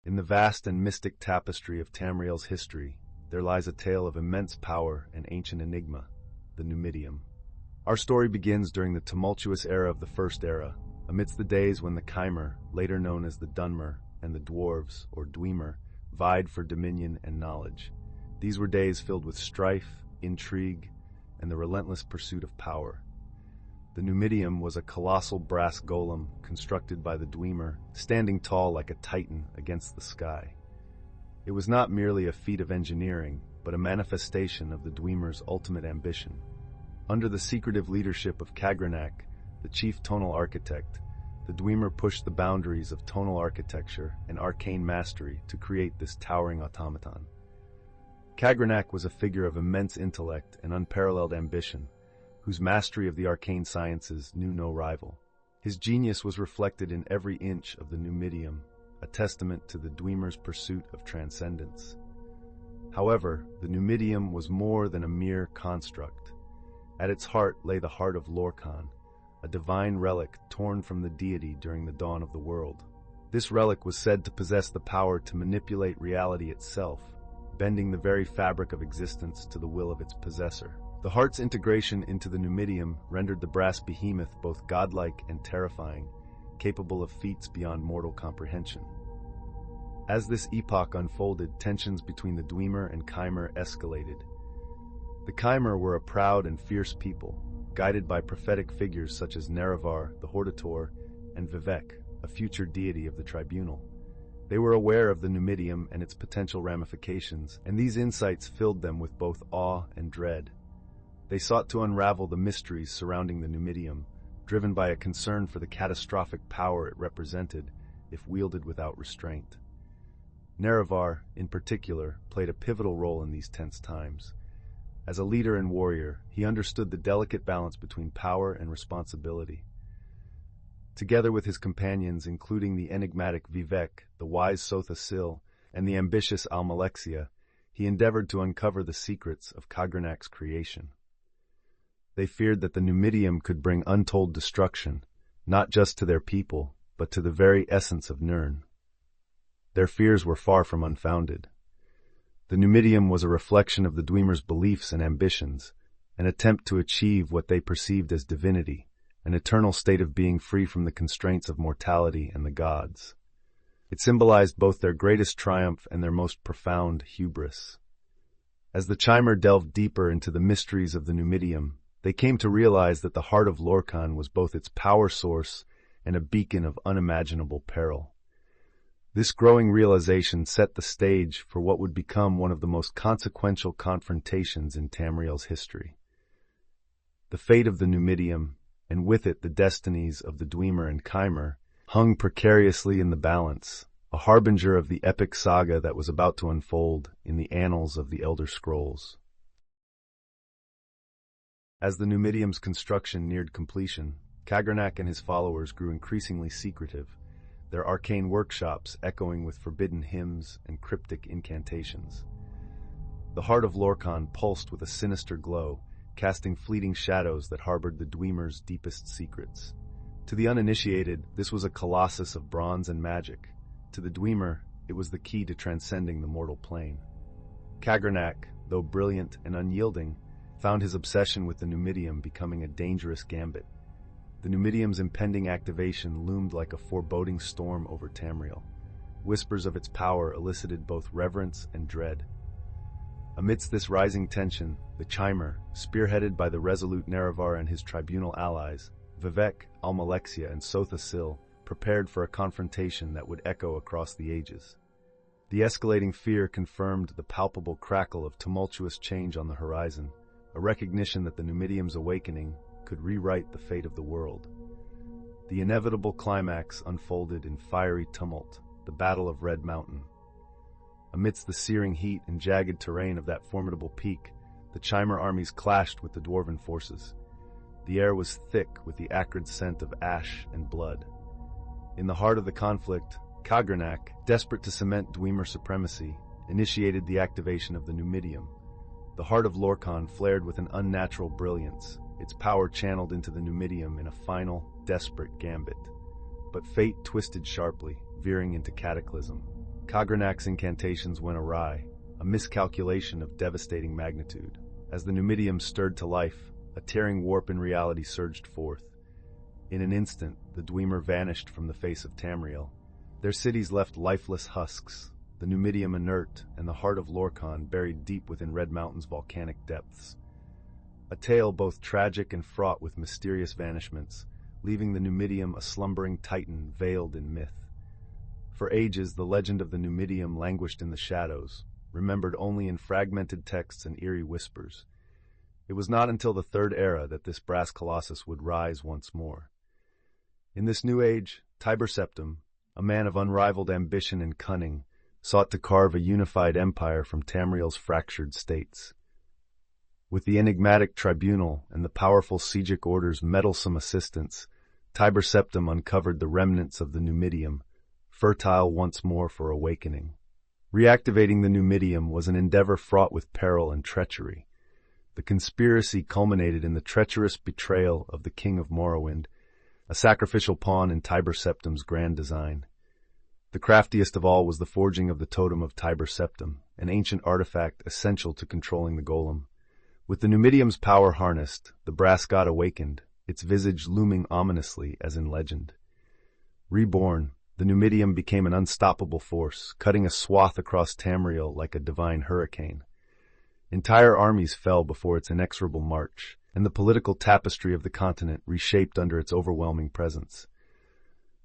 In the vast and mystic tapestry of Tamriel's history, there lies a tale of immense power and ancient enigma, the Numidium. Our story begins during the tumultuous era of the First Era, amidst the days when the Chimer, later known as the Dunmer, and the Dwarves, or Dwemer, vied for dominion and knowledge. These were days filled with strife, intrigue, and the relentless pursuit of power. The Numidium was a colossal brass golem constructed by the Dwemer, standing tall like a titan against the sky. It was not merely a feat of engineering, but a manifestation of the Dwemer's ultimate ambition. Under the secretive leadership of Kagranak, the chief tonal architect, the Dwemer pushed the boundaries of tonal architecture and arcane mastery to create this towering automaton. Kagranak was a figure of immense intellect and unparalleled ambition, whose mastery of the arcane sciences knew no rival. His genius was reflected in every inch of the Numidium, a testament to the Dwemer's pursuit of transcendence. However, the Numidium was more than a mere construct. At its heart lay the heart of Lorkhan, a divine relic torn from the deity during the dawn of the world. This relic was said to possess the power to manipulate reality itself, bending the very fabric of existence to the will of its possessor. The heart's integration into the Numidium rendered the brass behemoth both godlike and terrifying, capable of feats beyond mortal comprehension. As this epoch unfolded, tensions between the Dwemer and Chimer escalated. The Chimer were a proud and fierce people, guided by prophetic figures such as Nerevar, the Hortator, and Vivek, a future deity of the tribunal. They were aware of the Numidium and its potential ramifications, and these insights filled them with both awe and dread. They sought to unravel the mysteries surrounding the Numidium, driven by a concern for the catastrophic power it represented if wielded without restraint. Nerevar, in particular, played a pivotal role in these tense times. As a leader and warrior, he understood the delicate balance between power and responsibility. Together with his companions, including the enigmatic Vivek, the wise Sotha Sil, and the ambitious Almalexia, he endeavored to uncover the secrets of Kagranak's creation. They feared that the Numidium could bring untold destruction, not just to their people, but to the very essence of Nirn. Their fears were far from unfounded. The Numidium was a reflection of the Dwemer's beliefs and ambitions, an attempt to achieve what they perceived as divinity, an eternal state of being free from the constraints of mortality and the gods. It symbolized both their greatest triumph and their most profound hubris. As the Chimer delved deeper into the mysteries of the Numidium, they came to realize that the heart of Lorkhan was both its power source and a beacon of unimaginable peril. This growing realization set the stage for what would become one of the most consequential confrontations in Tamriel's history. The fate of the Numidium, and with it the destinies of the Dwemer and Chimer, hung precariously in the balance, a harbinger of the epic saga that was about to unfold in the annals of the Elder Scrolls. As the Numidium's construction neared completion, Kagranak and his followers grew increasingly secretive, their arcane workshops echoing with forbidden hymns and cryptic incantations. The heart of Lorkhan pulsed with a sinister glow, casting fleeting shadows that harbored the Dwemer's deepest secrets. To the uninitiated, this was a colossus of bronze and magic. To the Dwemer, it was the key to transcending the mortal plane. Kagranak, though brilliant and unyielding, found his obsession with the Numidium becoming a dangerous gambit. The Numidium's impending activation loomed like a foreboding storm over Tamriel. Whispers of its power elicited both reverence and dread. Amidst this rising tension, the Chimer, spearheaded by the resolute Nerevar and his tribunal allies, Vivek, Almalexia, and Sotha Sil, prepared for a confrontation that would echo across the ages. The escalating fear confirmed the palpable crackle of tumultuous change on the horizon, a recognition that the Numidium's awakening could rewrite the fate of the world. The inevitable climax unfolded in fiery tumult, the Battle of Red Mountain. Amidst the searing heat and jagged terrain of that formidable peak, the Chimer armies clashed with the Dwarven forces. The air was thick with the acrid scent of ash and blood. In the heart of the conflict, Kagranak, desperate to cement Dwemer supremacy, initiated the activation of the Numidium. The heart of Lorkhan flared with an unnatural brilliance, its power channeled into the Numidium in a final, desperate gambit. But fate twisted sharply, veering into cataclysm. Kagranak's incantations went awry, a miscalculation of devastating magnitude. As the Numidium stirred to life, a tearing warp in reality surged forth. In an instant, the Dwemer vanished from the face of Tamriel. Their cities left lifeless husks, the Numidium inert, and the heart of Lorkhan buried deep within Red Mountain's volcanic depths. A tale both tragic and fraught with mysterious vanishments, leaving the Numidium a slumbering titan veiled in myth. For ages, the legend of the Numidium languished in the shadows, remembered only in fragmented texts and eerie whispers. It was not until the Third Era that this brass colossus would rise once more. In this new age, Tiber Septim, a man of unrivaled ambition and cunning, sought to carve a unified empire from Tamriel's fractured states. With the enigmatic tribunal and the powerful Sijic Order's meddlesome assistance, Tiber Septim uncovered the remnants of the Numidium, fertile once more for awakening. Reactivating the Numidium was an endeavor fraught with peril and treachery. The conspiracy culminated in the treacherous betrayal of the King of Morrowind, a sacrificial pawn in Tiber Septim's grand design. The craftiest of all was the forging of the Totem of Tiber Septim, an ancient artifact essential to controlling the golem. With the Numidium's power harnessed, the brass god awakened, its visage looming ominously as in legend. Reborn, the Numidium became an unstoppable force, cutting a swath across Tamriel like a divine hurricane. Entire armies fell before its inexorable march, and the political tapestry of the continent reshaped under its overwhelming presence.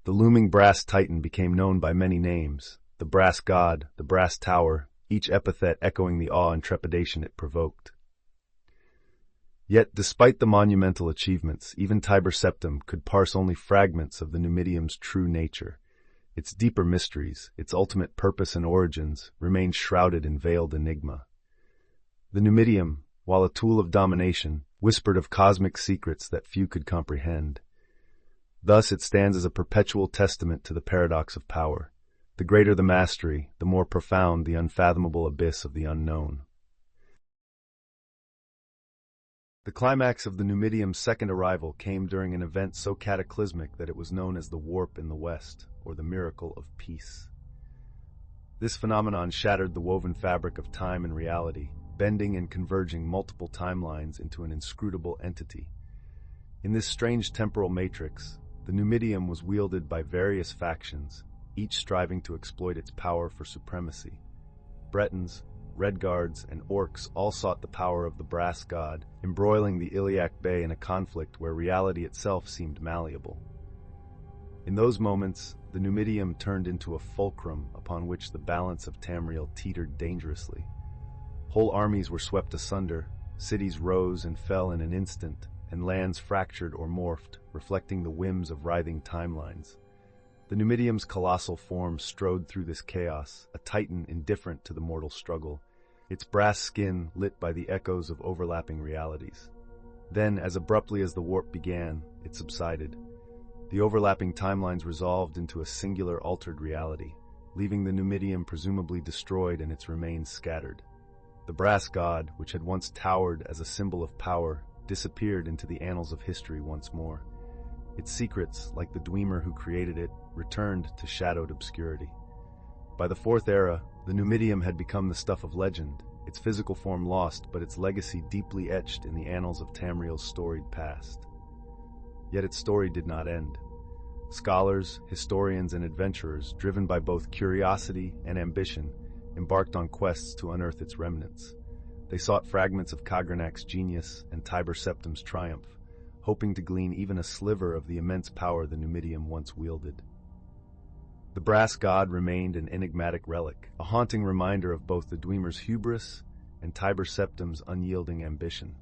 The looming brass titan became known by many names: the brass god, the brass tower, each epithet echoing the awe and trepidation it provoked. Yet, despite the monumental achievements, even Tiber Septim could parse only fragments of the Numidium's true nature. Its deeper mysteries, its ultimate purpose and origins, remained shrouded in veiled enigma. The Numidium, while a tool of domination, whispered of cosmic secrets that few could comprehend. Thus it stands as a perpetual testament to the paradox of power. The greater the mastery, the more profound the unfathomable abyss of the unknown. The climax of the Numidium's second arrival came during an event so cataclysmic that it was known as the Warp in the West, or the Miracle of Peace. This phenomenon shattered the woven fabric of time and reality, bending and converging multiple timelines into an inscrutable entity. In this strange temporal matrix, the Numidium was wielded by various factions, each striving to exploit its power for supremacy. Bretons, Redguards, and Orcs all sought the power of the brass god, embroiling the Iliac Bay in a conflict where reality itself seemed malleable. In those moments, the Numidium turned into a fulcrum upon which the balance of Tamriel teetered dangerously. Whole armies were swept asunder, cities rose and fell in an instant, and lands fractured or morphed, reflecting the whims of writhing timelines. The Numidium's colossal form strode through this chaos, a titan indifferent to the mortal struggle, its brass skin lit by the echoes of overlapping realities. Then, as abruptly as the warp began, it subsided. The overlapping timelines resolved into a singular altered reality, leaving the Numidium presumably destroyed and its remains scattered. The brass god, which had once towered as a symbol of power, disappeared into the annals of history once more. Its secrets, like the Dwemer who created it, returned to shadowed obscurity. By the Fourth Era, the Numidium had become the stuff of legend, its physical form lost, but its legacy deeply etched in the annals of Tamriel's storied past. Yet its story did not end. Scholars, historians, and adventurers, driven by both curiosity and ambition, embarked on quests to unearth its remnants. They sought fragments of Kagranak's genius and Tiber Septim's triumph, hoping to glean even a sliver of the immense power the Numidium once wielded. The brass god remained an enigmatic relic, a haunting reminder of both the Dwemer's hubris and Tiber Septim's unyielding ambition.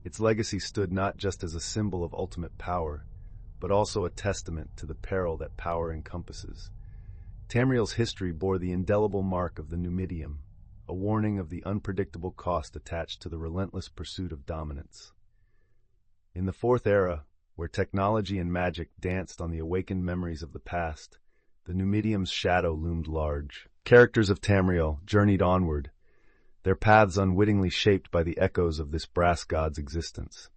Its legacy stood not just as a symbol of ultimate power, but also a testament to the peril that power encompasses. Tamriel's history bore the indelible mark of the Numidium, a warning of the unpredictable cost attached to the relentless pursuit of dominance. In the Fourth Era, where technology and magic danced on the awakened memories of the past, the Numidium's shadow loomed large. Characters of Tamriel journeyed onward, their paths unwittingly shaped by the echoes of this brass god's existence.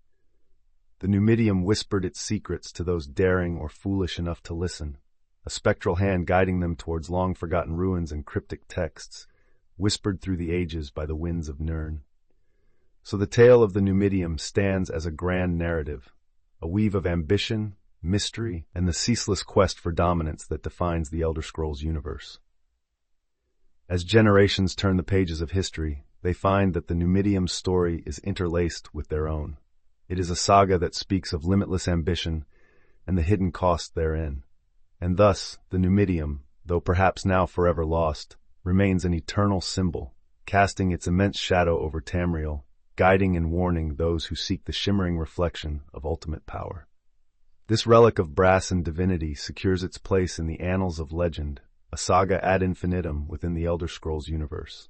The Numidium whispered its secrets to those daring or foolish enough to listen, a spectral hand guiding them towards long-forgotten ruins and cryptic texts, whispered through the ages by the winds of Nirn. So the tale of the Numidium stands as a grand narrative, a weave of ambition, mystery, and the ceaseless quest for dominance that defines the Elder Scrolls universe. As generations turn the pages of history, they find that the Numidium's story is interlaced with their own. It is a saga that speaks of limitless ambition and the hidden cost therein. And thus, the Numidium, though perhaps now forever lost, remains an eternal symbol, casting its immense shadow over Tamriel, guiding and warning those who seek the shimmering reflection of ultimate power. This relic of brass and divinity secures its place in the annals of legend, a saga ad infinitum within the Elder Scrolls universe.